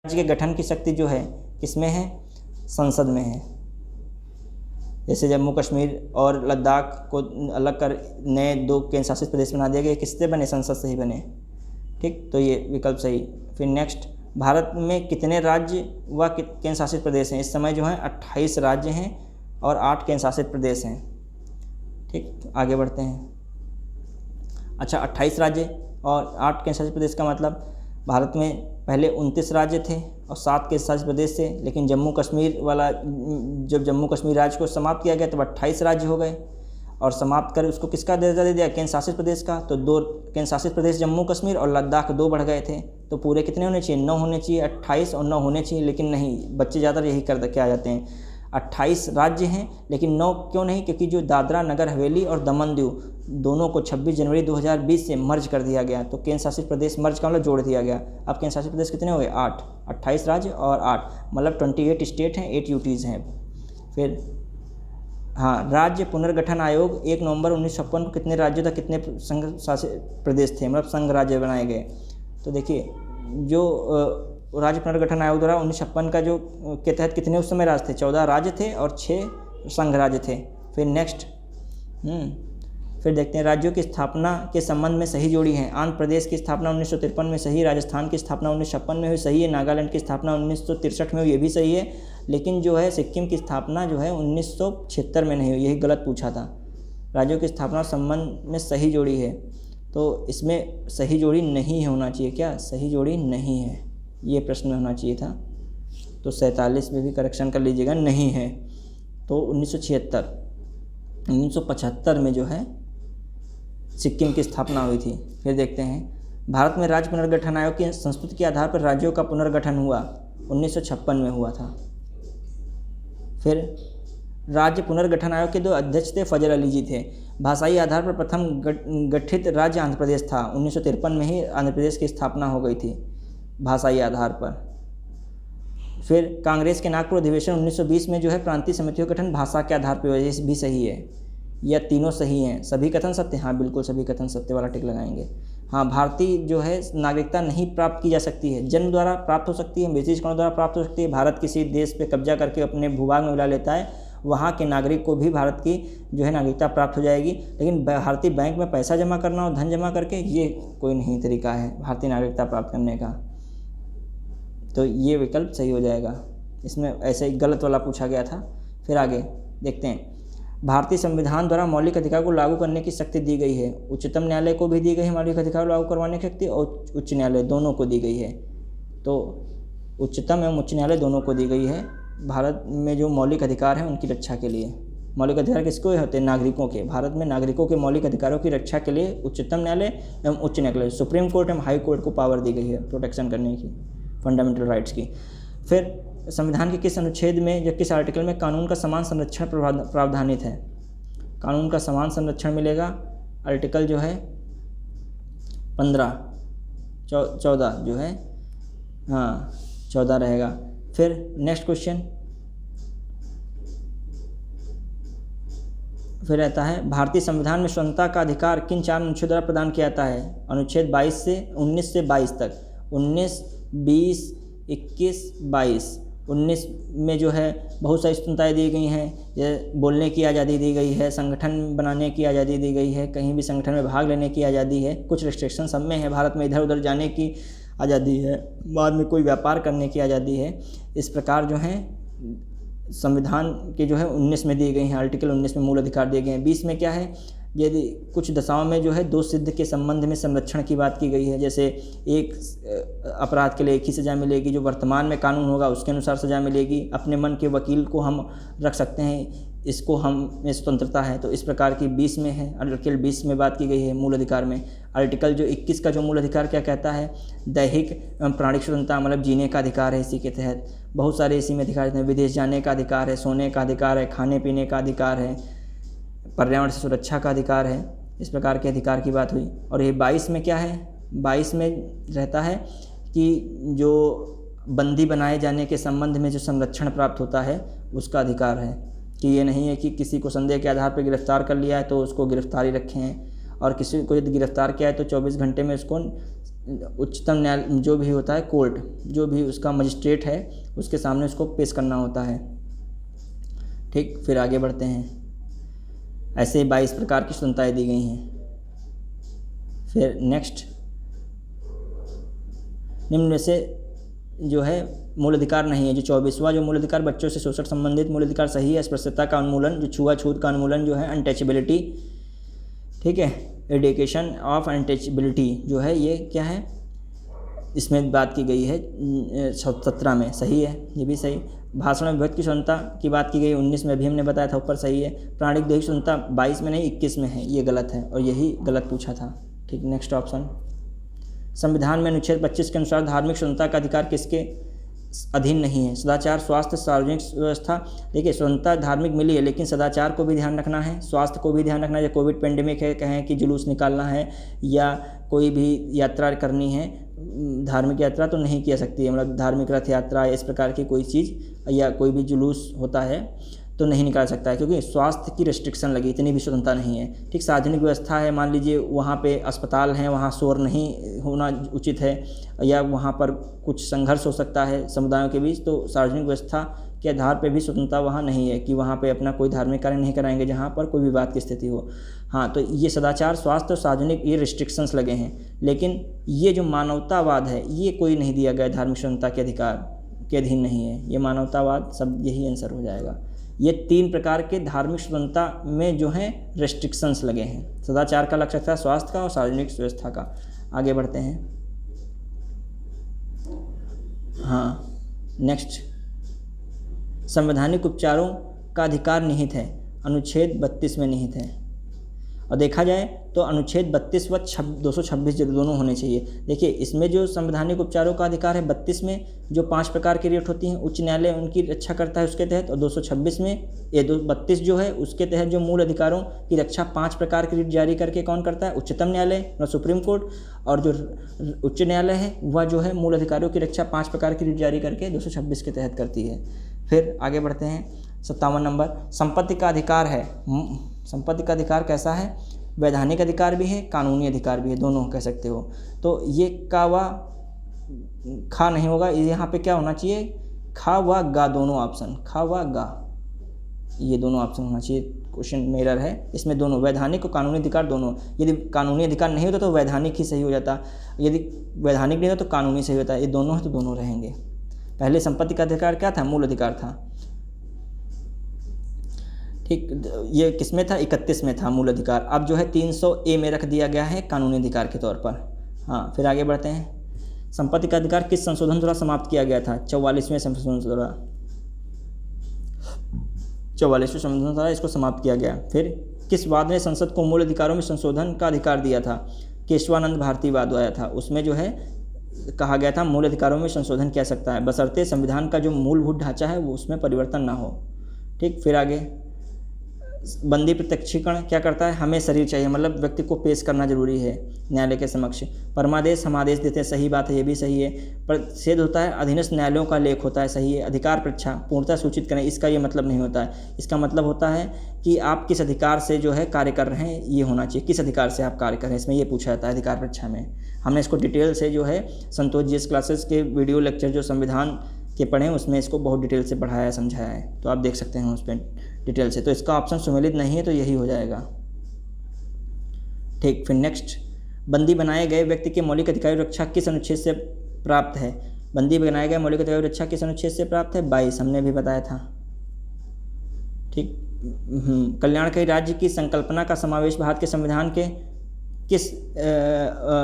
राज्य के गठन की शक्ति जो है किसमें है? संसद में है। जैसे जम्मू कश्मीर और लद्दाख को अलग कर नए 2 केंद्र शासित प्रदेश बना दिया गया, किससे बने? संसद से ही बने। ठीक, तो ये विकल्प सही। फिर नेक्स्ट, भारत में कितने राज्य व केंद्र शासित प्रदेश हैं? इस समय जो है 28 राज्य हैं और 8 केंद्र शासित प्रदेश हैं। ठीक, आगे बढ़ते हैं। अच्छा, 28 राज्य और 8 केंद्र शासित प्रदेश का मतलब भारत में पहले 29 राज्य थे और 7 केंद्र शासित प्रदेश थे, लेकिन जम्मू कश्मीर वाला जब जम्मू कश्मीर राज्य को समाप्त किया गया तब 28 राज्य हो गए और समाप्त कर उसको किसका दर्जा दे दिया? केंद्र शासित प्रदेश का। तो 2 केंद्र शासित प्रदेश जम्मू कश्मीर और लद्दाख 2 बढ़ गए थे, तो पूरे कितने होने चाहिए? 9 होने चाहिए। 28 और 9 होने चाहिए, लेकिन नहीं, बच्चे ज़्यादा यही कर के आ जाते हैं। 28 राज्य हैं लेकिन 9 क्यों नहीं? क्योंकि जो दादरा नगर हवेली और दमन दीव दोनों को 26 जनवरी 2020 से मर्ज कर दिया गया, तो केंद्र शासित प्रदेश मर्ज का मतलब जोड़ दिया गया। अब केंद्र शासित प्रदेश कितने हो गए? 8। 28 राज्य और 8 मतलब 28 स्टेट हैं, 8 यूटीज़ हैं। फिर हाँ, राज्य पुनर्गठन आयोग 1 नवंबर 1956 को कितने राज्यों तक कितने संघ शासित प्रदेश थे, मतलब संघ राज्य बनाए गए? तो देखिए, जो राज्य पुनर्गठन आयोग द्वारा 1956 का जो के तहत कितने उस समय राज्य थे? 14 राज्य थे और 6 संघ राज्य थे। फिर नेक्स्ट, फिर देखते हैं, राज्यों की स्थापना के संबंध में सही जोड़ी है। आंध्र प्रदेश की स्थापना 1953 में सही, राजस्थान की स्थापना 1956 में हुई, सही है। नागालैंड की स्थापना 1963 में हुई, ये भी सही है। लेकिन जो है सिक्किम की स्थापना जो है 1976 में नहीं हुई, यही गलत पूछा था। राज्यों की स्थापना संबंध में सही जोड़ी है, तो इसमें सही जोड़ी नहीं होना चाहिए। क्या सही जोड़ी नहीं है? ये प्रश्न में होना चाहिए था, तो 47 में भी करेक्शन कर लीजिएगा, नहीं है। तो 1975 में जो है सिक्किम की स्थापना हुई थी। फिर देखते हैं, भारत में राज्य पुनर्गठन आयोग की संस्तुति के आधार पर राज्यों का पुनर्गठन हुआ, 1956 में हुआ था। फिर राज्य पुनर्गठन आयोग के 2 अध्यक्ष थे, फजल अली जी थे। भाषाई आधार पर प्रथम गठित राज्य आंध्र प्रदेश था, 1953 में ही आंध्र प्रदेश की स्थापना हो गई थी भाषाई आधार पर। फिर कांग्रेस के नागपुर अधिवेशन 1920 में जो है प्रांतीय समितियों का गठन भाषा के आधार पर हुआ, ये भी सही है। या तीनों सही हैं? सभी कथन सत्य? हाँ बिल्कुल सभी कथन सत्य वाला टिक लगाएंगे। हाँ, भारतीय जो है नागरिकता नहीं प्राप्त की जा सकती है, जन्म द्वारा प्राप्त हो सकती है, ब्रिटिश कानून द्वारा प्राप्त हो सकती है। भारत किसी देश पे कब्जा करके अपने भूभाग में मिला लेता है, वहाँ के नागरिक को भी भारत की जो है नागरिकता प्राप्त हो जाएगी। लेकिन भारतीय बैंक में पैसा जमा करना और धन जमा करके, ये कोई नहीं तरीका है भारतीय नागरिकता प्राप्त करने का। तो ये विकल्प सही हो जाएगा, इसमें ऐसे ही गलत वाला पूछा गया था। फिर आगे देखते हैं, भारतीय संविधान द्वारा मौलिक अधिकार को लागू करने की शक्ति दी गई है। उच्चतम न्यायालय को भी दी गई है मौलिक अधिकार को लागू करवाने की शक्ति, और उच्च न्यायालय दोनों को दी गई है। तो उच्चतम एवं उच्च न्यायालय दोनों को दी गई है भारत में जो मौलिक अधिकार हैं उनकी रक्षा के लिए। मौलिक अधिकार किसको होते हैं? नागरिकों के। भारत में नागरिकों के मौलिक अधिकारों की रक्षा के लिए उच्चतम न्यायालय एवं उच्च न्यायालय, सुप्रीम कोर्ट एवं हाई कोर्ट को पावर दी गई है प्रोटेक्शन करने की, फंडामेंटल राइट्स की। फिर संविधान के किस अनुच्छेद में या किस आर्टिकल में कानून का समान संरक्षण प्रावधानित है? कानून का समान संरक्षण मिलेगा, आर्टिकल जो है 14 जो है, हाँ 14 रहेगा। फिर नेक्स्ट क्वेश्चन फिर रहता है, भारतीय संविधान में स्वतंत्रता का अधिकार किन 4 अनुच्छेद द्वारा प्रदान किया जाता है? अनुच्छेद 19 से 22 तक, 19, 20, 21, 22। 19 में जो है बहुत सारी स्वतंत्रताएँ दी गई हैं, ये बोलने की आज़ादी दी गई है, संगठन बनाने की आज़ादी दी गई है, कहीं भी संगठन में भाग लेने की आज़ादी है, कुछ रिस्ट्रिक्शन सब में है, भारत में इधर उधर जाने की आज़ादी है, बाद में कोई व्यापार करने की आज़ादी है। इस प्रकार जो है संविधान के जो है 19 में दी गई हैं, आर्टिकल 19 में मूल अधिकार दिए गए हैं। 20 में क्या है, यदि कुछ दशाओं में जो है दोष सिद्ध के संबंध में संरक्षण की बात की गई है, जैसे एक अपराध के लिए एक ही सज़ा मिलेगी, जो वर्तमान में कानून होगा उसके अनुसार सज़ा मिलेगी, अपने मन के वकील को हम रख सकते हैं, इसको हम में स्वतंत्रता है। तो इस प्रकार की 20 में है, आर्टिकल 20 में बात की गई है मूल अधिकार में। आर्टिकल जो 21 का जो मूल अधिकार क्या कहता है, दैहिक प्राणिक स्वतंत्रता, मतलब जीने का अधिकार है। इसी के तहत बहुत सारे इसी में अधिकार हैं, विदेश जाने का अधिकार है, सोने का अधिकार है, खाने पीने का अधिकार है, पर्यावरण से सुरक्षा का अधिकार है। इस प्रकार के अधिकार की बात हुई। और ये 22 में क्या है, 22 में रहता है कि जो बंदी बनाए जाने के संबंध में जो संरक्षण प्राप्त होता है उसका अधिकार है, कि ये नहीं है कि किसी को संदेह के आधार पर गिरफ्तार कर लिया है तो उसको गिरफ्तारी रखें, और किसी को यदि गिरफ्तार किया है तो 24 घंटे में उसको उच्चतम न्यायालय जो भी होता है, कोर्ट जो भी उसका मजिस्ट्रेट है उसके सामने उसको पेश करना होता है। ठीक, फिर आगे बढ़ते हैं। ऐसे 22 प्रकार की स्वतंत्रताएं दी गई हैं। फिर नेक्स्ट, निम्न में से जो है मूल अधिकार नहीं है। जो 24वां जो मूल अधिकार बच्चों से शोषण संबंधित मूल अधिकार सही है। अस्पृश्यता का उन्मूलन, जो छुआछूत का उन्मूलन जो है, अनटचेबिलिटी, ठीक है, एडिकेशन ऑफ अनटचेबिलिटी जो है ये क्या है, इसमें बात की गई है 17 में, सही है, ये भी सही। भाषण में विभक्ति की स्वतंत्रता की बात की गई 19 में, भी हमने बताया था ऊपर, सही है। प्राणिक दैहिक स्वतंत्रता 22 में नहीं 21 में है, ये गलत है और यही गलत पूछा था। ठीक, नेक्स्ट ऑप्शन, संविधान में अनुच्छेद 25 के अनुसार धार्मिक स्वतंत्रता का अधिकार किसके अधीन नहीं है। सदाचार, स्वास्थ्य, सार्वजनिक व्यवस्था। देखिए स्वतंत्रता धार्मिक मिली है लेकिन सदाचार को भी ध्यान रखना है, स्वास्थ्य को भी ध्यान रखना है। जब कोविड पेंडेमिक है, कहें कि जुलूस निकालना है या कोई भी यात्रा करनी है, धार्मिक यात्रा तो नहीं किया सकती है, मतलब धार्मिक रथ यात्रा इस प्रकार की कोई चीज़ या कोई भी जुलूस होता है तो नहीं निकाल सकता है, क्योंकि स्वास्थ्य की रिस्ट्रिक्शन लगी, इतनी भी स्वतंत्रता नहीं है। ठीक, सार्वजनिक व्यवस्था है, मान लीजिए वहाँ पे अस्पताल हैं, वहाँ शोर नहीं होना उचित है या वहाँ पर कुछ संघर्ष हो सकता है समुदायों के बीच, तो सार्वजनिक व्यवस्था के आधार पे भी स्वतंत्रता वहाँ नहीं है कि वहाँ पे अपना कोई धार्मिक कार्य नहीं कराएंगे जहाँ पर कोई विवाद की स्थिति हो। हाँ, तो ये सदाचार, स्वास्थ्य और सार्वजनिक ये रिस्ट्रिक्शंस लगे हैं, लेकिन ये जो मानवतावाद है ये कोई नहीं दिया गया, धार्मिक स्वतंत्रता के अधिकार के अधीन नहीं है। ये मानवतावाद सब यही आंसर हो जाएगा। ये 3 प्रकार के धार्मिक स्वतंत्रता में जो हैं रेस्ट्रिक्शंस लगे हैं, सदाचार का लग सकता है, स्वास्थ्य का और सार्वजनिक व्यवस्था का। आगे बढ़ते हैं। हाँ, नेक्स्ट, संवैधानिक उपचारों का अधिकार निहित है, अनुच्छेद 32 में निहित है। और देखा जाए तो अनुच्छेद 32 व 226 दोनों होने चाहिए। देखिए इसमें जो संवैधानिक उपचारों का अधिकार है 32 में जो 5 प्रकार की रिट होती हैं, उच्च न्यायालय उनकी रक्षा करता है उसके तहत, और 226 में ये 32 जो है उसके तहत जो मूल अधिकारों की रक्षा 5 प्रकार की रिट जारी करके कौन करता है, उच्चतम न्यायालय मतलब सुप्रीम कोर्ट, और जो उच्च न्यायालय है वह जो है मूल अधिकारों की रक्षा 5 प्रकार की रिट जारी करके 226 के तहत करती है। फिर आगे बढ़ते हैं। 57 नंबर, संपत्ति का अधिकार है। संपत्ति का अधिकार कैसा है, वैधानिक अधिकार भी है, कानूनी अधिकार भी है, दोनों कह सकते हो। तो ये का व खा नहीं होगा, यहाँ पे क्या होना चाहिए, खा व गा, दोनों ऑप्शन, खा व गा, ये दोनों ऑप्शन होना चाहिए। क्वेश्चन में एरर है, इसमें दोनों वैधानिक और कानूनी अधिकार दोनों। यदि कानूनी अधिकार नहीं होता तो वैधानिक ही सही हो जाता, यदि वैधानिक नहीं होता तो कानूनी सही होता। ये दोनों है तो दोनों रहेंगे। पहले संपत्ति का अधिकार क्या था, मूल अधिकार था। ठीक, ये किसमें था, 31 में था मूल अधिकार। अब जो है 300A में रख दिया गया है कानूनी अधिकार के तौर पर। हाँ, फिर आगे बढ़ते हैं। संपत्ति का अधिकार किस संशोधन द्वारा समाप्त किया गया था, 44वें संशोधन द्वारा, 44वें संशोधन द्वारा इसको समाप्त किया गया। फिर किस वाद ने संसद को मूल अधिकारों में संशोधन का अधिकार दिया था, केशवानंद भारती वाद आया था, उसमें जो है कहा गया था मूल अधिकारों में संशोधन किया सकता है बशर्ते संविधान का जो मूलभूत ढांचा है वो उसमें परिवर्तन ना हो। ठीक, फिर आगे बंदी प्रत्यक्षीकरण क्या करता है, हमें शरीर चाहिए, मतलब व्यक्ति को पेश करना जरूरी है न्यायालय के समक्ष। परमादेश हम आदेश देते हैं, सही बात है, ये भी सही है। प्रतिषेध होता है, अधीनस्थ न्यायालयों का लेख होता है, सही है। अधिकार परीक्षा पूर्णतः सूचित करें, इसका ये मतलब नहीं होता है। इसका मतलब होता है कि आप किस अधिकार से जो है कार्य कर रहे हैं, ये होना चाहिए, किस अधिकार से आप कार्य कर रहे हैं, इसमें ये पूछा जाता है अधिकार परीक्षा में। हमने इसको डिटेल से जो है संतोष जीएस क्लासेस के वीडियो लेक्चर जो संविधान के पढ़ें उसमें इसको बहुत डिटेल से पढ़ाया समझाया है, तो आप देख सकते हैं उस पर डिटेल से। तो इसका ऑप्शन सुमेलित नहीं है तो यही हो जाएगा। ठीक, फिर नेक्स्ट, बंदी बनाए गए व्यक्ति के मौलिक अधिकारों की रक्षा किस अनुच्छेद से प्राप्त है। बंदी बनाए गए मौलिक अधिकारों की रक्षा किस अनुच्छेद से प्राप्त है, 22, हमने भी बताया था। ठीक, कल्याणकारी राज्य की संकल्पना का समावेश भारत के संविधान के किस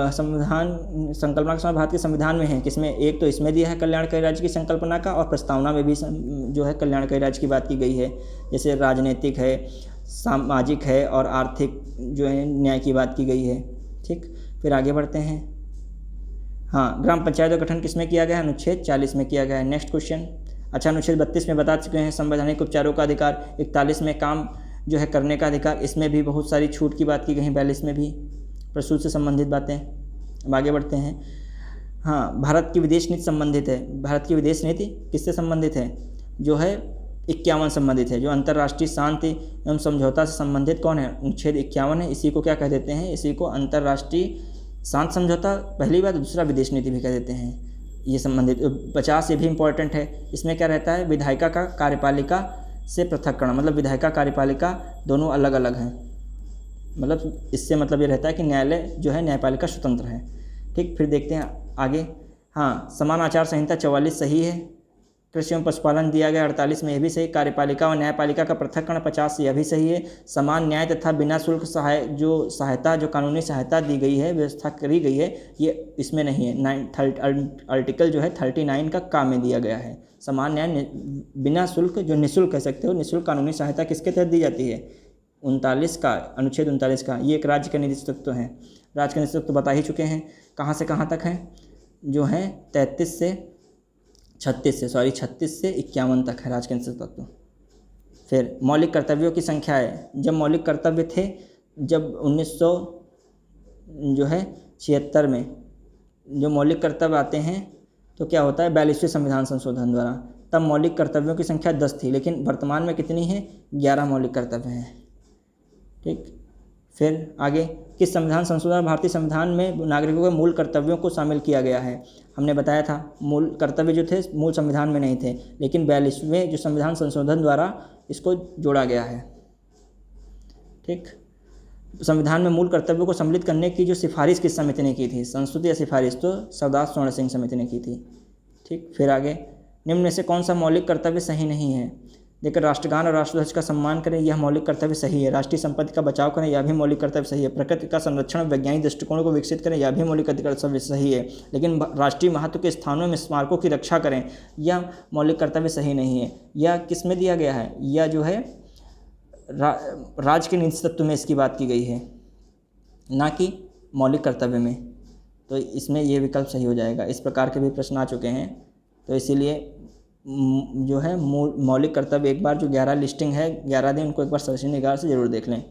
संविधान संकल्पना का भारत के संविधान में है, किसमें, एक तो इसमें दिया है कल्याणकारी राज्य की संकल्पना का, और प्रस्तावना में भी जो है कल्याणकारी राज्य की बात की गई है, जैसे राजनीतिक है, सामाजिक है और आर्थिक जो है न्याय की बात की गई है। ठीक, फिर आगे बढ़ते हैं। हाँ, ग्राम पंचायत का गठन किसमें किया गया है, अनुच्छेद 40 में किया गया है। Next question. अच्छा, अनुच्छेद 32 में बता चुके हैं संवैधानिक उपचारों का अधिकार। 41 में काम जो है करने का अधिकार, इसमें भी बहुत सारी छूट की बात की गई है। 42 में भी प्रसूति से संबंधित बातें। अब आगे बढ़ते हैं। हाँ, भारत की विदेश नीति संबंधित है। भारत की विदेश नीति किससे संबंधित है, जो है 51 संबंधित है, जो अंतर्राष्ट्रीय शांति एवं समझौता से संबंधित कौन है, अनुच्छेद 51 है। इसी को क्या कह देते हैं, इसी को अंतर्राष्ट्रीय शांत समझौता पहली बात, दूसरा विदेश नीति भी कह देते हैं ये संबंधित। 50 ये भी इम्पोर्टेंट है, इसमें क्या रहता है, विधायिका का कार्यपालिका से पृथक्करण, मतलब विधायिका कार्यपालिका दोनों अलग अलग हैं, मतलब इससे मतलब ये रहता है कि न्यायालय जो है न्यायपालिका स्वतंत्र है। ठीक, फिर देखते हैं आगे। हाँ, समान आचार संहिता 44 सही है। कृषि एवं पशुपालन दिया गया 48 में, यह भी सही। कार्यपालिका और न्यायपालिका का पृथक्करण 50 यह भी सही है। समान न्याय तथा बिना शुल्क सहायता जो कानूनी सहायता दी गई है, व्यवस्था करी गई है, ये इसमें नहीं है। आर्टिकल जो है 39 का का में दिया गया है। समान न्याय बिना शुल्क, जो निःशुल्क कह सकते हो, निःशुल्क कानूनी सहायता किसके तहत दी जाती है, 39 का, अनुच्छेद 39 का। ये एक राज्य का नेतृत्व है। राज्य का नेतृत्व तो बता ही चुके हैं, कहाँ से कहाँ तक है, जो है 36 से 51 तक है राज्य के नेतृत्व। फिर मौलिक कर्तव्यों की संख्या है। जब मौलिक कर्तव्य थे, जब 1976 में जो मौलिक कर्तव्य आते हैं तो क्या होता है, 42वें संविधान संशोधन द्वारा, तब मौलिक कर्तव्यों की संख्या 10 थी, लेकिन वर्तमान में कितनी है, 11 मौलिक कर्तव्य हैं। ठीक, फिर आगे, किस संविधान संशोधन भारतीय संविधान में नागरिकों के मूल कर्तव्यों को शामिल किया गया है। हमने बताया था मूल कर्तव्य जो थे मूल संविधान में नहीं थे, लेकिन 42वें जो संविधान संशोधन द्वारा इसको जोड़ा गया है। ठीक, संविधान में मूल कर्तव्यों को सम्मिलित करने की जो सिफारिश किस समिति ने की थी, संस्तुति या सिफारिश, तो सरदार स्वर्ण सिंह समिति ने की थी। ठीक, फिर आगे, निम्न में से कौन सा मौलिक कर्तव्य सही नहीं है। देखकर राष्ट्रगान और राष्ट्रध्वज का सम्मान करें, यह मौलिक कर्तव्य सही है। राष्ट्रीय संपत्ति का बचाव करें, यह भी मौलिक कर्तव्य सही है। प्रकृति का संरक्षण, वैज्ञानिक दृष्टिकोण को विकसित करें, यह भी मौलिक कर्तव्य सही है। लेकिन राष्ट्रीय महत्व के स्थानों में स्मारकों की रक्षा करें, यह मौलिक कर्तव्य सही नहीं है। यह किस में दिया गया है, यह जो है राज्य के नेतृत्व में इसकी बात की गई है, ना कि मौलिक कर्तव्य में। तो इसमें यह विकल्प सही हो जाएगा। इस प्रकार के भी प्रश्न आ चुके हैं, तो इसीलिए जो है मौलिक कर्तव्य एक बार जो 11 लिस्टिंग है, 11 दिन, उनको एक बार सरसरी निगाह से ज़रूर देख लें।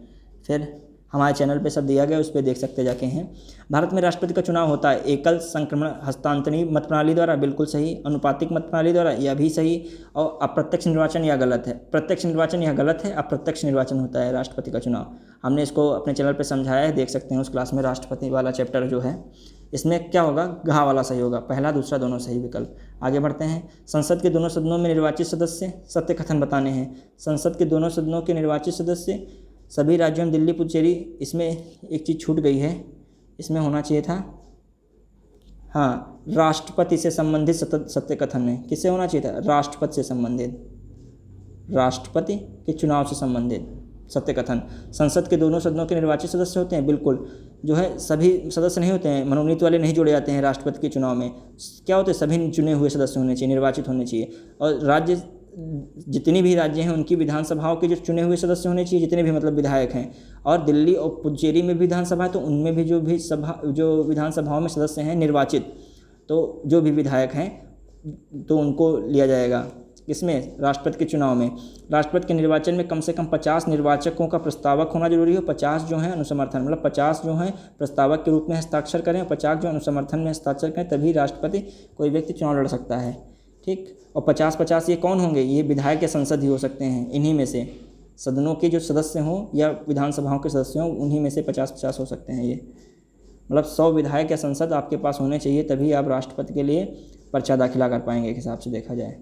फिर हमारे चैनल पे सब दिया गया, उस पर देख सकते जाके हैं। भारत में राष्ट्रपति का चुनाव होता है एकल संक्रमण हस्तांतरणीय मत प्रणाली द्वारा, बिल्कुल सही। अनुपातिक मत प्रणाली द्वारा, यह भी सही। और अप्रत्यक्ष निर्वाचन, यह गलत है। प्रत्यक्ष निर्वाचन यह गलत है, अप्रत्यक्ष निर्वाचन होता है राष्ट्रपति का चुनाव। हमने इसको अपने चैनल पर समझाया है, देख सकते हैं उस क्लास में। राष्ट्रपति वाला चैप्टर जो है, इसमें क्या होगा, घ वाला सही होगा, पहला दूसरा दोनों सही विकल्प। आगे बढ़ते हैं। संसद के दोनों सदनों में निर्वाचित सदस्य सत्य कथन बताने हैं। संसद के दोनों सदनों के निर्वाचित सदस्य सभी राज्यों में, दिल्ली, पुडुचेरी, इसमें एक चीज़ छूट गई है, इसमें होना चाहिए था, हाँ, राष्ट्रपति से संबंधित सत्य कथन है। किससे होना चाहिए था, राष्ट्रपति से संबंधित, राष्ट्रपति के चुनाव से संबंधित सत्य कथन। संसद के दोनों सदनों के निर्वाचित सदस्य होते हैं, बिल्कुल, जो है सभी सदस्य नहीं होते हैं, मनोनीत वाले नहीं जोड़े जाते हैं राष्ट्रपति के चुनाव में। क्या होते हैं, सभी चुने हुए सदस्य होने चाहिए, निर्वाचित होने चाहिए। और राज्य, जितनी भी राज्य हैं उनकी विधानसभाओं के जो चुने हुए सदस्य होने चाहिए, जितने भी मतलब विधायक हैं। और दिल्ली और पुडुचेरी में भी विधानसभा है, तो उनमें भी जो विधानसभाओं में सदस्य हैं निर्वाचित, तो जो भी विधायक हैं तो उनको लिया जाएगा। इसमें राष्ट्रपति के चुनाव में, राष्ट्रपति के निर्वाचन में कम से कम 50 निर्वाचकों का प्रस्तावक होना जरूरी हो। 50 जो हैं अनुसमर्थन, मतलब 50 जो हैं प्रस्तावक के रूप में हस्ताक्षर करें, 50 जो अनुसमर्थन में हस्ताक्षर करें, तभी राष्ट्रपति कोई व्यक्ति चुनाव लड़ सकता है। ठीक, और 50-50 ये कौन होंगे, ये विधायक या संसद ही हो सकते हैं। इन्हीं में से सदनों के जो सदस्य हों या विधानसभाओं के सदस्य हों, उन्हीं में से 50-50 हो सकते हैं। ये मतलब 100 विधायक या संसद आपके पास होने चाहिए, तभी आप राष्ट्रपति के लिए पर्चा दाखिला कर पाएंगे, एक हिसाब से देखा जाए।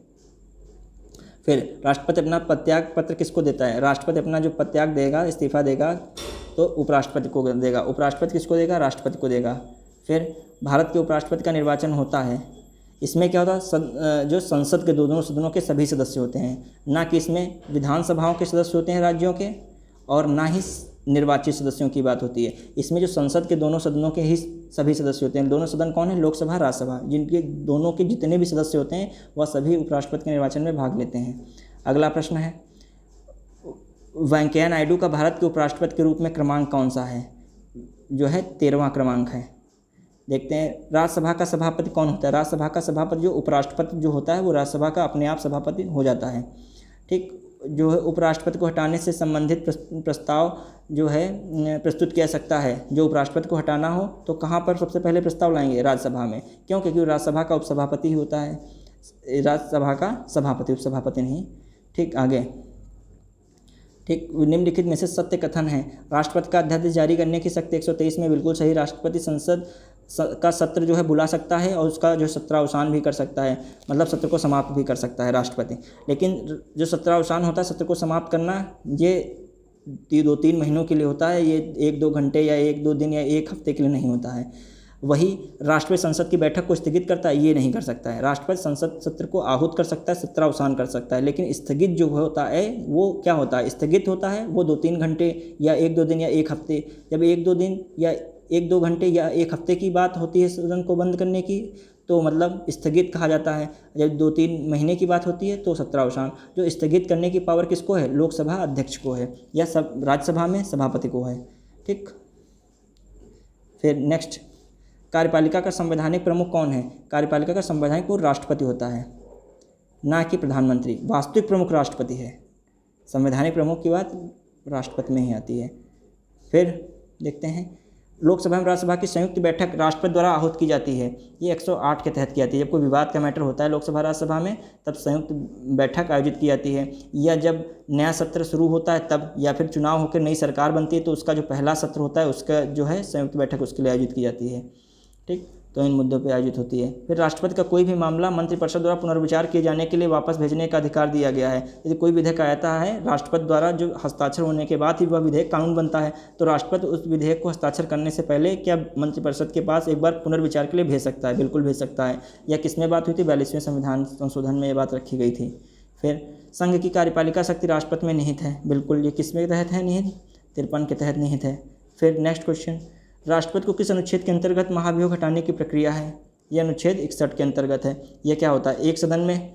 फिर राष्ट्रपति अपना पदत्याग पत्र किसको देता है। राष्ट्रपति अपना जो पदत्याग देगा, इस्तीफा देगा, तो उपराष्ट्रपति को देगा। उपराष्ट्रपति किसको देगा, राष्ट्रपति को देगा। फिर भारत के उपराष्ट्रपति का निर्वाचन होता है। इसमें क्या होता है, जो संसद के दोनों सदनों के सभी सदस्य होते हैं, ना कि इसमें विधानसभाओं के सदस्य होते हैं राज्यों के, और ना ही निर्वाचित सदस्यों की बात होती है। इसमें जो संसद के दोनों सदनों के ही सभी सदस्य होते हैं। दोनों सदन कौन है, लोकसभा, राज्यसभा, जिनके दोनों के जितने भी सदस्य होते हैं वह सभी उपराष्ट्रपति के निर्वाचन में भाग लेते हैं। अगला प्रश्न है, वेंकैया नायडू का भारत के उपराष्ट्रपति के रूप में क्रमांक कौन सा है, जो है 13वां क्रमांक है। देखते हैं, राज्यसभा का सभापति कौन होता है। राज्यसभा का सभापति, जो उपराष्ट्रपति जो होता है वो राज्यसभा का अपने आप सभापति हो जाता है। ठीक, जो है उपराष्ट्रपति को हटाने से संबंधित प्रस्ताव जो है प्रस्तुत किया सकता है। जो उपराष्ट्रपति को हटाना हो तो कहाँ पर सबसे पहले प्रस्ताव लाएंगे, राज्यसभा में। क्यों, क्योंकि राज्यसभा का उपसभापति ही होता है, राज्यसभा का सभापति, उपसभापति नहीं। ठीक, आगे ठीक, निम्नलिखित में से सत्य कथन है। राष्ट्रपति का अध्यादेश जारी करने की शक्ति 123 में बिल्कुल सही। राष्ट्रपति संसद का सत्र जो है बुला सकता है और उसका जो सत्रावसान भी कर सकता है, मतलब सत्र को समाप्त भी कर सकता है राष्ट्रपति। लेकिन जो सत्रावसान होता है, सत्र को समाप्त करना, ये 2-3 महीनों के लिए होता है, ये 1-2 घंटे या 1-2 दिन या 1 हफ्ते के लिए नहीं होता है। वही राष्ट्रपति संसद की बैठक को स्थगित करता है, ये नहीं कर सकता है। राष्ट्रपति संसद सत्र को आहूत कर सकता है, सत्रावसान कर सकता है, लेकिन स्थगित जो होता है वो क्या होता है, स्थगित होता है वो 2-3 घंटे या 1-2 दिन या 1 हफ्ते। जब 1-2 दिन या 1-2 घंटे या 1 हफ्ते की बात होती है सदन को बंद करने की, तो मतलब स्थगित कहा जाता है। जब 2-3 महीने की बात होती है तो सत्रावसान। जो स्थगित करने की पावर किसको है, लोकसभा अध्यक्ष को है, या सब राज्यसभा में सभापति को है। ठीक, फिर नेक्स्ट, कार्यपालिका का संवैधानिक प्रमुख कौन है? कार्यपालिका का संवैधानिक प्रमुख राष्ट्रपति होता है, ना कि प्रधानमंत्री। वास्तविक प्रमुख राष्ट्रपति है, संवैधानिक प्रमुख की बात राष्ट्रपति में ही आती है। फिर देखते हैं, लोकसभा एवं राज्यसभा की संयुक्त बैठक राष्ट्रपति द्वारा आहूत की जाती है। ये 108 के तहत की जाती है। जब कोई विवाद का मैटर होता है लोकसभा राज्यसभा में, तब संयुक्त बैठक आयोजित की जाती है, या जब नया सत्र शुरू होता है तब, या फिर चुनाव होकर नई सरकार बनती है तो उसका जो पहला सत्र होता है उसका जो है संयुक्त बैठक उसके लिए आयोजित की जाती है। ठीक, तो इन मुद्दों पे आयोजित होती है। फिर राष्ट्रपति का कोई भी मामला मंत्रिपरिषद द्वारा पुनर्विचार किए जाने के लिए वापस भेजने का अधिकार दिया गया है। यदि कोई विधेयक आता है, राष्ट्रपति द्वारा जो हस्ताक्षर होने के बाद ही वह विधेयक कानून बनता है, तो राष्ट्रपति उस विधेयक को हस्ताक्षर करने से पहले क्या मंत्रिपरिषद के पास एक बार पुनर्विचार के लिए भेज सकता है? बिल्कुल भेज सकता है। या किसमें बात हुई थी? 42वें संविधान संशोधन में ये बात रखी गई थी। फिर संघ की कार्यपालिका शक्ति राष्ट्रपति में निहित है। बिल्कुल, ये किसमें तहत है निहित? 53 के तहत निहित है। फिर नेक्स्ट क्वेश्चन, राष्ट्रपति को किस अनुच्छेद के अंतर्गत महाभियोग हटाने की प्रक्रिया है? यह अनुच्छेद 61 के अंतर्गत है। यह क्या होता है, एक सदन में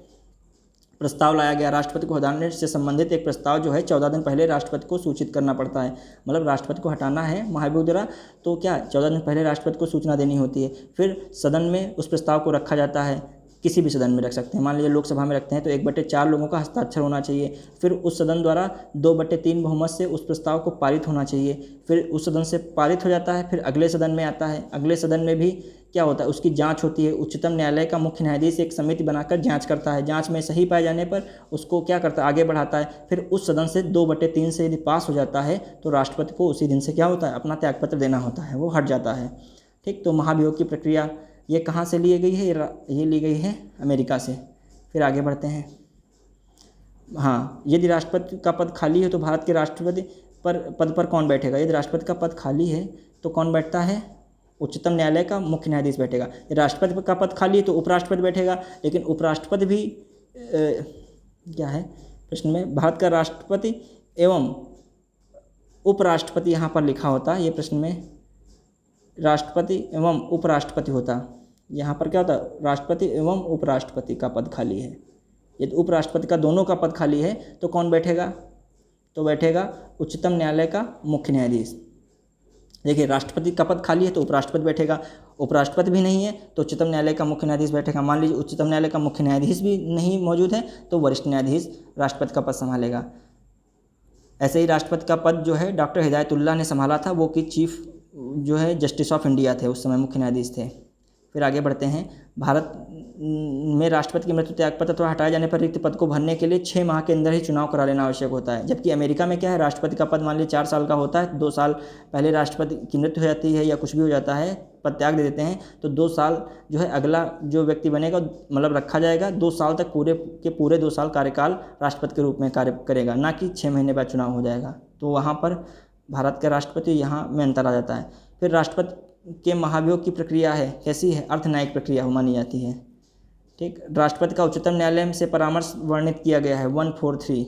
प्रस्ताव लाया गया, राष्ट्रपति को हटाने से संबंधित एक प्रस्ताव जो है 14 दिन पहले राष्ट्रपति को सूचित करना पड़ता है। मतलब राष्ट्रपति को हटाना है महाभियोग द्वारा, तो क्या 14 दिन पहले राष्ट्रपति को सूचना देनी होती है। फिर सदन में उस प्रस्ताव को रखा जाता है, किसी भी सदन में रख सकते हैं। मान लीजिए लोकसभा में रखते हैं तो 1/4 लोगों का हस्ताक्षर होना चाहिए। फिर उस सदन द्वारा 2/3 बहुमत से उस प्रस्ताव को पारित होना चाहिए। फिर उस सदन से पारित हो जाता है, फिर अगले सदन में आता है। अगले सदन में भी क्या होता है, उसकी जांच होती है। उच्चतम न्यायालय का मुख्य न्यायाधीश एक समिति बनाकर जांच करता है। जांच में सही पाए जाने पर उसको क्या करता है, आगे बढ़ाता है। फिर उस सदन से 2/3 से यदि पास हो जाता है तो राष्ट्रपति को उसी दिन से क्या होता है, अपना त्यागपत्र देना होता है, वो हट जाता है। ठीक, तो महाभियोग की प्रक्रिया ये कहाँ से ली गई है? ये ली गई है अमेरिका से। फिर आगे बढ़ते हैं। हाँ, यदि राष्ट्रपति का पद खाली है तो भारत के राष्ट्रपति पद पर कौन बैठेगा? यदि राष्ट्रपति का पद खाली है तो कौन बैठता है? उच्चतम न्यायालय का मुख्य न्यायाधीश बैठेगा। यदि राष्ट्रपति का पद खाली है तो उपराष्ट्रपति बैठेगा। लेकिन उपराष्ट्रपति भी क्या है प्रश्न में, भारत का राष्ट्रपति एवं उपराष्ट्रपति यहाँ पर लिखा होता है। ये प्रश्न में राष्ट्रपति एवं उपराष्ट्रपति होता, यहाँ पर क्या होता, राष्ट्रपति एवं उपराष्ट्रपति का पद खाली है। यदि उपराष्ट्रपति का दोनों का पद खाली है तो कौन बैठेगा? तो बैठेगा उच्चतम न्यायालय का मुख्य न्यायाधीश। देखिए, राष्ट्रपति का पद खाली है तो उपराष्ट्रपति बैठेगा, उपराष्ट्रपति भी नहीं है तो उच्चतम न्यायालय का मुख्य न्यायाधीश बैठेगा। मान लीजिए उच्चतम न्यायालय का मुख्य न्यायाधीश भी नहीं मौजूद है तो वरिष्ठ न्यायाधीश राष्ट्रपति का पद संभालेगा। ऐसे ही राष्ट्रपति का पद जो है डॉक्टर हिदायतुल्लाह ने संभाला था, वो कि चीफ जो है जस्टिस ऑफ इंडिया थे, उस समय मुख्य न्यायाधीश थे। फिर आगे बढ़ते हैं। भारत में राष्ट्रपति की मृत्यु त्यागपत्र अथवा हटाए जाने पर रिक्त पद को भरने के लिए 6 माह के अंदर ही चुनाव करा लेना आवश्यक होता है। जबकि अमेरिका में क्या है, राष्ट्रपति का पद मान लीजिए 4 साल का होता है, 2 साल पहले राष्ट्रपति की मृत्यु हो जाती है या कुछ भी हो जाता है, पद त्याग दे देते हैं, तो 2 साल जो है अगला जो व्यक्ति बनेगा मतलब रखा जाएगा। 2 साल तक पूरे 2 साल कार्यकाल राष्ट्रपति के रूप में कार्य करेगा, ना कि 6 महीने बाद चुनाव हो जाएगा। तो वहाँ पर भारत के राष्ट्रपति यहाँ में अंतर आ जाता है। फिर राष्ट्रपति के महाभियोग की प्रक्रिया है, कैसी है? अर्धन्यायिक प्रक्रिया मानी जाती है। ठीक, राष्ट्रपति का उच्चतम न्यायालय से परामर्श वर्णित किया गया है 143।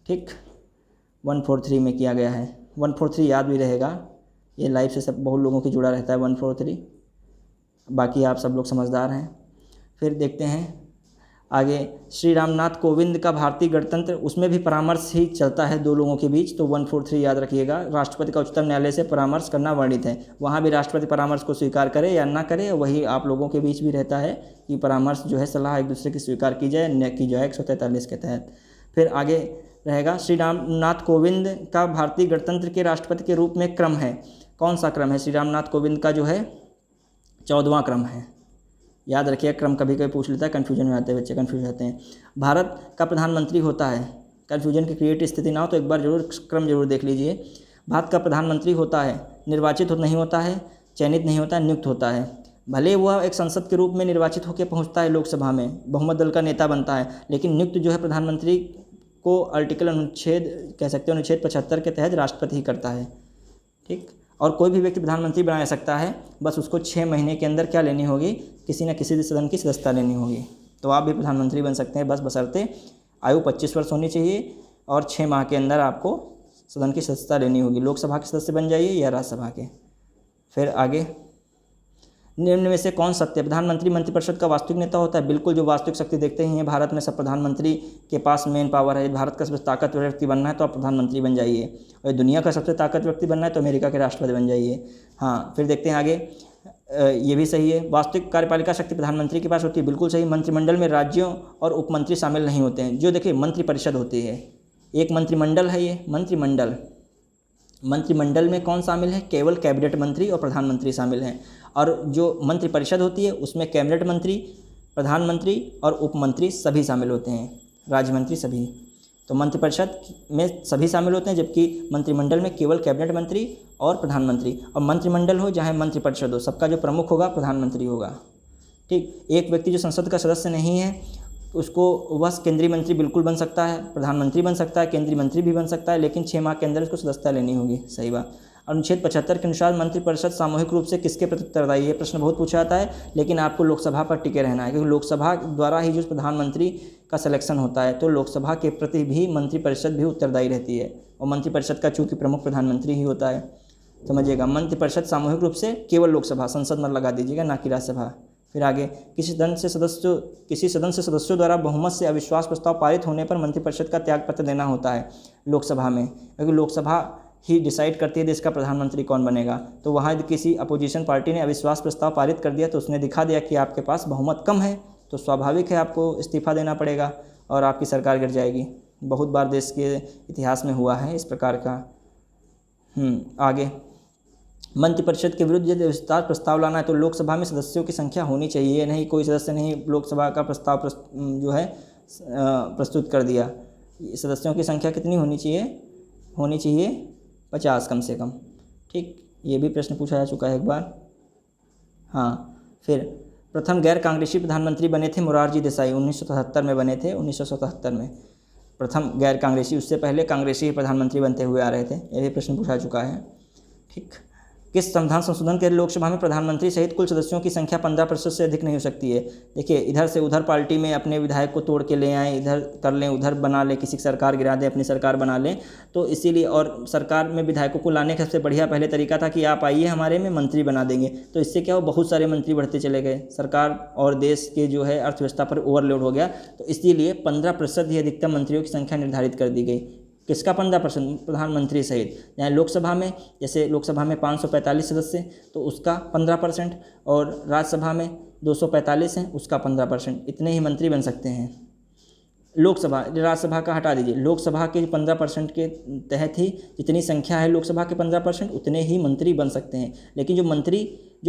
ठीक, 143 में किया गया है। 143 याद भी रहेगा, ये लाइफ से सब बहुत लोगों की जुड़ा रहता है 143। बाकी आप सब लोग समझदार हैं। फिर देखते हैं आगे, श्री रामनाथ कोविंद का भारतीय गणतंत्र, उसमें भी परामर्श ही चलता है 2 लोगों के बीच, तो 143 याद रखिएगा। राष्ट्रपति का उच्चतम न्यायालय से परामर्श करना वर्णित है। वहाँ भी राष्ट्रपति परामर्श को स्वीकार करे या ना करे, वही आप लोगों के बीच भी रहता है कि परामर्श जो है सलाह एक दूसरे की स्वीकार की जाए न की जाए 143 के तहत। फिर आगे रहेगा, श्री रामनाथ कोविंद का भारतीय गणतंत्र के राष्ट्रपति के रूप में क्रम है। कौन सा क्रम है? श्री रामनाथ कोविंद का जो है 14वां क्रम है। याद रखिए, क्रम कभी कभी पूछ लेता है, कन्फ्यूजन में आते हैं बच्चे, कन्फ्यूज रहते हैं। भारत का प्रधानमंत्री होता है, कन्फ्यूजन की क्रिएट स्थिति ना हो तो एक बार जरूर क्रम जरूर देख लीजिए। भारत का प्रधानमंत्री होता है, निर्वाचित नहीं होता है, चयनित नहीं होता है, नियुक्त होता है। भले वह एक संसद के रूप में निर्वाचित होकर पहुंचता है लोकसभा में, बहुमत दल का नेता बनता है, लेकिन नियुक्त जो है प्रधानमंत्री को आर्टिकल अनुच्छेद कह सकते हैं अनुच्छेद 75 के तहत राष्ट्रपति ही करता है। ठीक, और कोई भी व्यक्ति प्रधानमंत्री बनाया सकता है, बस उसको 6 महीने के अंदर क्या लेनी होगी, किसी न किसी सदन की सदस्यता लेनी होगी। तो आप भी प्रधानमंत्री बन सकते हैं, बस बशर्ते आयु 25 वर्ष होनी चाहिए और 6 माह के अंदर आपको सदन की सदस्यता लेनी होगी। लोकसभा के सदस्य बन जाइए या राज्यसभा के। फिर आगे, निम्न में से कौन सत्य? प्रधानमंत्री मंत्रिपरिषद का वास्तविक नेता होता है। बिल्कुल, जो वास्तविक शक्ति देखते ही हैं भारत में सब प्रधानमंत्री के पास मेन पावर है। भारत का सबसे ताकतवर व्यक्ति बनना है तो आप प्रधानमंत्री बन जाइए, और दुनिया का सबसे ताकतवर व्यक्ति बनना है तो अमेरिका के राष्ट्रपति बन जाइए। हाँ, फिर देखते हैं आगे, ये भी सही है। वास्तविक कार्यपालिका शक्ति प्रधानमंत्री के पास होती है, बिल्कुल सही। मंत्रिमंडल में राज्यों और उपमंत्री शामिल नहीं होते हैं। जो देखिए मंत्रिपरिषद होती है, एक मंत्रिमंडल है ये मंत्रिमंडल में कौन शामिल है? केवल कैबिनेट मंत्री और प्रधानमंत्री शामिल हैं। और जो मंत्रिपरिषद होती है उसमें कैबिनेट मंत्री, प्रधानमंत्री और उपमंत्री सभी शामिल होते हैं, राज्य मंत्री सभी। तो मंत्रिपरिषद में सभी शामिल होते हैं, जबकि मंत्रिमंडल में केवल कैबिनेट मंत्री और प्रधानमंत्री। और मंत्रिमंडल हो चाहे मंत्रिपरिषद हो, सबका जो प्रमुख होगा प्रधानमंत्री होगा। ठीक, एक व्यक्ति जो संसद का सदस्य नहीं है उसको वह केंद्रीय मंत्री बिल्कुल बन सकता है, प्रधानमंत्री बन सकता है, केंद्रीय मंत्री भी बन सकता है, लेकिन 6 माह के अंदर उसको सदस्यता लेनी होगी। सही बात। अनुच्छेद 75 के अनुसार मंत्रिपरिषद सामूहिक रूप से किसके प्रति उत्तरदायी है? प्रश्न बहुत पूछा जाता है, लेकिन आपको लोकसभा पर टिके रहना है, क्योंकि लोकसभा द्वारा ही जो प्रधानमंत्री का सिलेक्शन होता है, तो लोकसभा के प्रति भी मंत्रिपरिषद भी उत्तरदायी रहती है। और मंत्रिपरिषद का चूँकि प्रमुख प्रधानमंत्री ही होता है, समझिएगा। मंत्रिपरिषद सामूहिक रूप से केवल लोकसभा, संसद में लगा दीजिएगा, ना कि राज्यसभा। फिर आगे, किसी सदन से सदस्यों द्वारा बहुमत से अविश्वास प्रस्ताव पारित होने पर मंत्रिपरिषद का त्यागपत्र देना होता है लोकसभा में, क्योंकि लोकसभा ही डिसाइड करती है देश का प्रधानमंत्री कौन बनेगा। तो वहाँ किसी अपोजिशन पार्टी ने अविश्वास प्रस्ताव पारित कर दिया तो उसने दिखा दिया कि आपके पास बहुमत कम है, तो स्वाभाविक है आपको इस्तीफा देना पड़ेगा और आपकी सरकार गिर जाएगी। बहुत बार देश के इतिहास में हुआ है इस प्रकार का। आगे, मंत्रिपरिषद के विरुद्ध यदि विस्तार प्रस्ताव लाना है तो लोकसभा में सदस्यों की संख्या होनी चाहिए, नहीं कोई सदस्य नहीं लोकसभा का प्रस्ताव जो है प्रस्तुत कर दिया। सदस्यों की संख्या कितनी होनी चाहिए 50 कम से कम। ठीक, ये भी प्रश्न पूछा जा चुका है एक बार। हाँ, फिर प्रथम गैर कांग्रेसी प्रधानमंत्री बने थे मोरारजी देसाई, 1977 में बने थे। 1977 में प्रथम गैर कांग्रेसी, उससे पहले कांग्रेसी प्रधानमंत्री बनते हुए आ रहे थे। ये भी प्रश्न पूछा चुका है। ठीक, किस संविधान संशोधन के लोकसभा में प्रधानमंत्री सहित कुल सदस्यों की संख्या 15% से अधिक नहीं हो सकती है? देखिए, इधर से उधर पार्टी में अपने विधायक को तोड़ के ले आएँ, इधर कर लें, उधर बना लें, किसी की सरकार गिरा दें, अपनी सरकार बना लें, तो इसीलिए। और सरकार में विधायकों को लाने का सबसे बढ़िया पहले तरीका था कि आप आइए हमारे में, मंत्री बना देंगे। तो इससे क्या हो, बहुत सारे मंत्री बढ़ते चले गए, सरकार और देश के जो है अर्थव्यवस्था पर ओवरलोड हो गया। तो इसीलिए 15% ही अधिकतम मंत्रियों की संख्या निर्धारित कर दी गई। किसका 15%? प्रधानमंत्री सहित। यहाँ लोकसभा में, जैसे लोकसभा में 545 सदस्य, तो उसका 15%, और राज्यसभा में 245 हैं, उसका 15%। इतने ही मंत्री बन सकते हैं। लोकसभा, राज्यसभा का हटा दीजिए, लोकसभा के 15% के तहत ही जितनी संख्या है लोकसभा के 15%, उतने ही मंत्री बन सकते हैं। लेकिन जो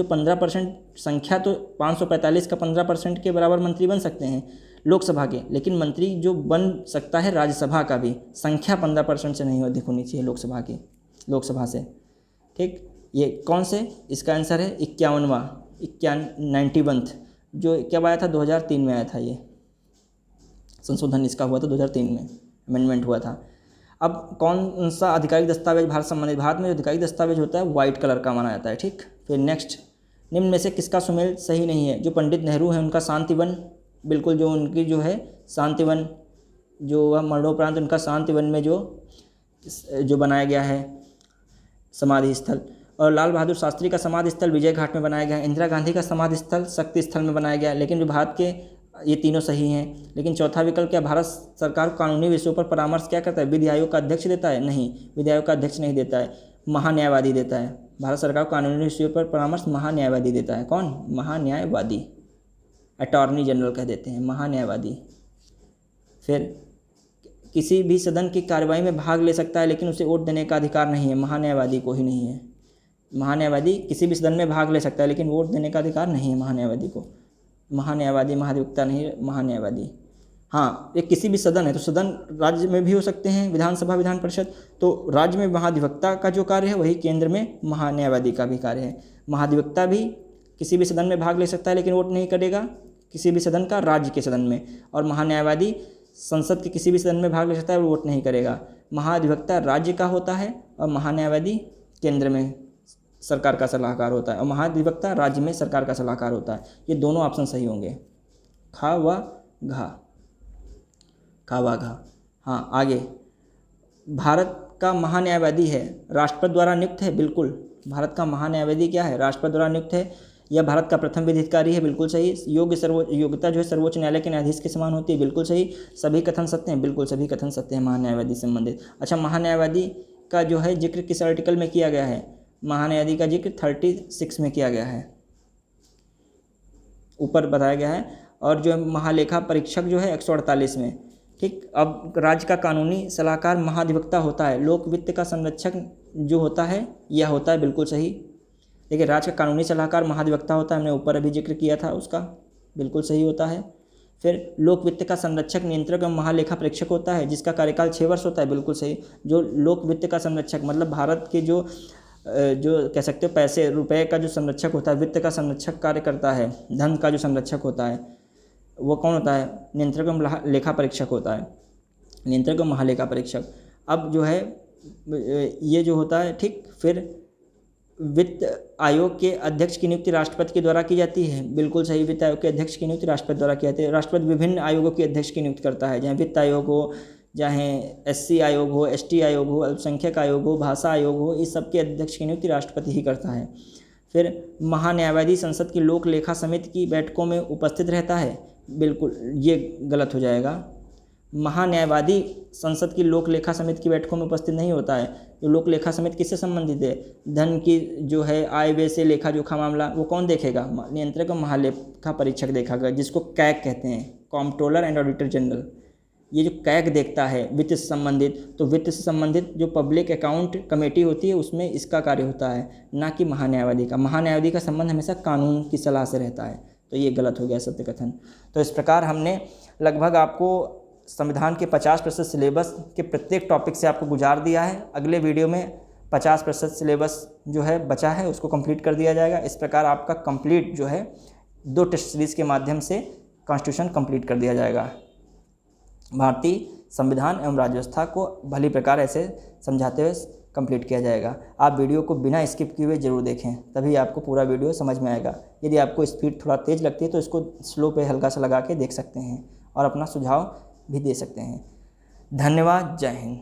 15% संख्या, तो 545 का 15% के बराबर मंत्री बन सकते हैं लोकसभा के, लेकिन मंत्री जो बन सकता है राज्यसभा का भी, संख्या 15% से नहीं अधिक होनी चाहिए लोकसभा से। ठीक, ये कौन से? इसका आंसर है 91वां जो कब आया था? 2003 में आया था। ये संशोधन इसका हुआ था 2003 में, अमेंडमेंट हुआ था। अब कौन सा आधिकारिक दस्तावेज भारत संबंधित? भारत में जो आधिकारिक दस्तावेज होता है वाइट कलर का माना जाता है। ठीक, फिर नेक्स्ट, निम्न में से किसका सुमेल सही नहीं है? जो पंडित नेहरू हैं उनका शांतिवन, बिल्कुल, जो उनकी जो है शांतिवन, जो मरणोपरांत उनका शांतिवन में जो बनाया गया है समाधि स्थल। और लाल बहादुर शास्त्री का समाधि स्थल विजय घाट में बनाया गया है। इंदिरा गांधी का समाधि स्थल शक्ति स्थल में बनाया गया है। लेकिन जो भारत के, ये तीनों सही हैं। लेकिन चौथा विकल्प क्या? भारत सरकार को कानूनी विषयों पर परामर्श क्या करता है? विधि आयोग का अध्यक्ष देता है? नहीं, विधि आयोग का अध्यक्ष नहीं देता है, महान्यायवादी देता है। भारत सरकार को कानूनी विषयों पर परामर्श महान्यायवादी देता है। कौन? महान्यायवादी, अटॉर्नी जनरल कह देते हैं, महान्यायवादी। फिर किसी भी सदन की कार्यवाही में भाग ले सकता है, लेकिन उसे वोट देने का अधिकार नहीं है, महान्यायवादी को ही नहीं है। महान्यायवादी किसी भी सदन में भाग ले सकता है, लेकिन वोट देने का अधिकार नहीं है महान्यायवादी को। महान्यायवादी, महाधिवक्ता नहीं, महान्यायवादी। हाँ, एक किसी भी सदन है तो सदन राज्य में भी हो सकते हैं, विधानसभा, विधान परिषद। तो राज्य में महाधिवक्ता का जो कार्य है वही केंद्र में महान्यायवादी का भी कार्य है। महाधिवक्ता भी किसी भी सदन में भाग ले सकता है लेकिन वोट नहीं करेगा किसी भी सदन का, राज्य के सदन में। और महान्यायवादी संसद के किसी भी सदन में भाग ले सकता है और वोट नहीं करेगा। महाधिवक्ता राज्य का होता है और महान्यायवादी केंद्र में सरकार का सलाहकार होता है, और महाधिवक्ता राज्य में सरकार का सलाहकार होता है। ये दोनों ऑप्शन सही होंगे, खा व घा, खा व घा। हाँ, आगे, भारत का महान्यायवादी है राष्ट्रपति द्वारा नियुक्त है, बिल्कुल। भारत का महान्यायवादी क्या है, राष्ट्रपति द्वारा नियुक्त है। यह भारत का प्रथम विधि अधिकारी है, बिल्कुल सही। योग्यता जो है सर्वोच्च न्यायालय के न्यायाधीश के समान होती है, बिल्कुल सही। सभी कथन सत्य हैं, बिल्कुल सभी कथन सत्य हैं महान्यायवादी से संबंधित। अच्छा, महान्यायवादी का जो है जिक्र किस आर्टिकल में किया गया है, महान्यायवादी का जिक्र 36 में किया गया है, ऊपर बताया गया है। और जो महालेखा परीक्षक जो है 148 में। ठीक, अब राज्य का कानूनी सलाहकार महाधिवक्ता होता है। लोक वित्त का संरक्षक जो होता है यह होता है, बिल्कुल सही। देखिए, राज्य का कानूनी सलाहकार महाधिवक्ता होता है, हमने ऊपर अभी जिक्र किया था उसका, बिल्कुल सही होता है। फिर लोक वित्त का संरक्षक, नियंत्रक एवं महालेखा परीक्षक होता है जिसका कार्यकाल 6 वर्ष होता है, बिल्कुल सही। जो लोक वित्त का संरक्षक मतलब भारत के जो कह सकते हो पैसे रुपए का जो संरक्षक होता है, वित्त का संरक्षक कार्य करता है, धन का जो संरक्षक होता है वो कौन होता है, नियंत्रक एवं लेखा परीक्षक होता है, नियंत्रक एवं महालेखा परीक्षक। अब जो है ये जो होता है, ठीक। फिर वित्त आयोग के अध्यक्ष की नियुक्ति राष्ट्रपति के द्वारा की जाती है, बिल्कुल सही। वित्त आयोग के अध्यक्ष की नियुक्ति राष्ट्रपति द्वारा की जाती है। राष्ट्रपति विभिन्न आयोगों के अध्यक्ष की नियुक्ति करता है, चाहे वित्त आयोग हो, चाहे SC आयोग हो, ST आयोग हो, अल्पसंख्यक आयोग हो, भाषा आयोग हो, इस सब के अध्यक्ष की नियुक्ति राष्ट्रपति ही करता है। फिर महान्यायवादी संसद की लोक लेखा समिति की बैठकों में उपस्थित रहता है, बिल्कुल ये गलत हो जाएगा। महान्यायवादी संसद की लोक लेखा समिति की बैठकों में उपस्थित नहीं होता है। जो लोक लेखा समिति किससे संबंधित है, धन की जो है आय व्यय से लेखा जोखा मामला वो कौन देखेगा, नियंत्रक और महालेखा परीक्षक देखेगा, जिसको कैग कहते हैं, कॉम्प्ट्रोलर एंड ऑडिटर जनरल। ये जो कैग देखता है वित्त से संबंधित, तो वित्त से संबंधित जो पब्लिक अकाउंट कमेटी होती है उसमें इसका कार्य होता है, ना कि महान्यायवादी का। महान्यायवादी का संबंध हमेशा कानून की सलाह से रहता है, तो ये गलत हो गया सत्य कथन। तो इस प्रकार हमने लगभग आपको संविधान के 50% सिलेबस के प्रत्येक टॉपिक से आपको गुजार दिया है। अगले वीडियो में 50% सिलेबस जो है बचा है उसको कंप्लीट कर दिया जाएगा। इस प्रकार आपका कंप्लीट जो है 2 टेस्ट सीरीज़ के माध्यम से कॉन्स्टिट्यूशन कंप्लीट कर दिया जाएगा। भारतीय संविधान एवं राज्य व्यवस्था को भली प्रकार ऐसे समझाते हुए कंप्लीट किया जाएगा। आप वीडियो को बिना स्किप किए हुए जरूर देखें, तभी आपको पूरा वीडियो समझ में आएगा। यदि आपको स्पीड थोड़ा तेज़ लगती है तो इसको स्लो पे हल्का सा लगा के देख सकते हैं और अपना सुझाव भी दे सकते हैं। धन्यवाद, जय हिंद।